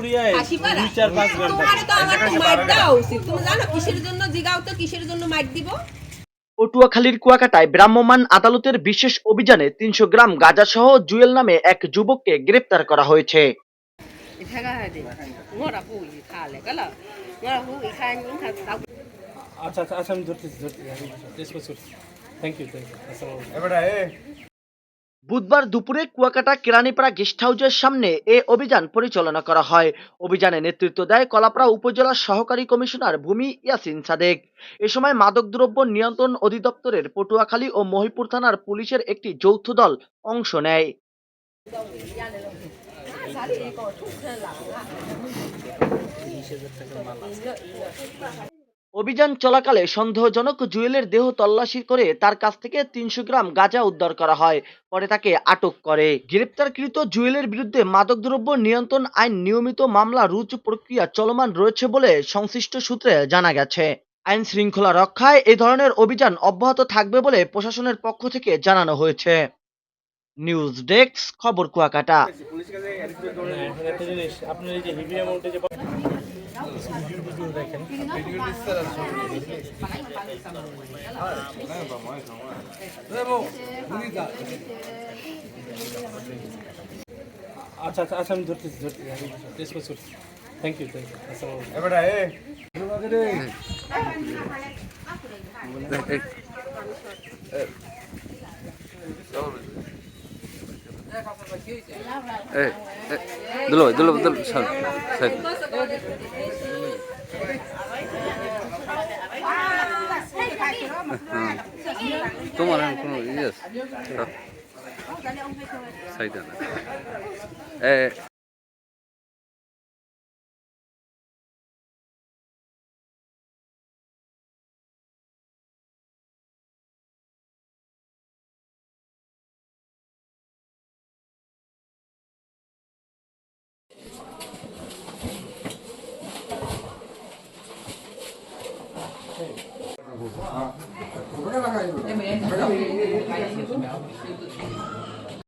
পুরিয়ায় হাসিপাড়া? 2-4-5 ঘন্টা। তোমারে তো আমার তো মাইর দেওয়া উচিত। তুমি জানো কিসের জন্য জিগাও তো কিসের জন্য মাইর দিব? পটুয়াখালীর কুয়াকাটায় ভ্রাম্যমাণ আদালতের বিশেষ অভিযানে ৩০০ গ্রাম গাঁজাসহ জুয়েল নামে এক যুবককে গ্রেপ্তার করা হয়েছে। আচ্ছা আচ্ছা আচ্ছা আমি ধরতেছি থ্যাংক ইউ আসসালামু বুধবার দুপুরে কুয়াকাটা কেরানীপাড়া গেস্ট হাউসের সামনে এ অভিযান পরিচালনা করা হয়। অভিযানে নেতৃত্ব দেয় কলাপাড়া উপজেলার সহকারী কমিশনার ভূমি ইয়াসিন সাদেক। এ সময় মাদকদ্রব্য নিয়ন্ত্রণ অধিদপ্তরের পটুয়াখালী ও মহিপুর থানার পুলিশের একটি যৌথ দল অংশ নেয়। অভিযান চলাকালে সন্দেহজনক জুয়েলের দেহ তল্লাশি করে তার কাছ থেকে ৩০০ গ্রাম গাঁজা উদ্ধার করা হয়। পরে তাকে আটক করে। গ্রেপ্তারকৃত জুয়েলের বিরুদ্ধে মাদকদ্রব্য নিয়ন্ত্রণ আইন নিয়মিত মামলা রুজু প্রক্রিয়া চলমান রয়েছে বলে সংশ্লিষ্ট সূত্রে জানা গেছে। আইন শৃঙ্খলা রক্ষায় এ ধরনের অভিযান অব্যাহত থাকবে বলে প্রশাসনের পক্ষ থেকে জানানো হয়েছে। নিউজ ডেস্ক, খবর কুয়াকাটা। একটা জিনিস আপনার এই যে হেভি অ্যামাউন্টে যে দেখেন আচ্ছা আচ্ছা আচ্ছা আমি ধরতেছি থ্যাংক ইউ আসসালামু dulu sal তোমার কোনো ইয়েস সাইড না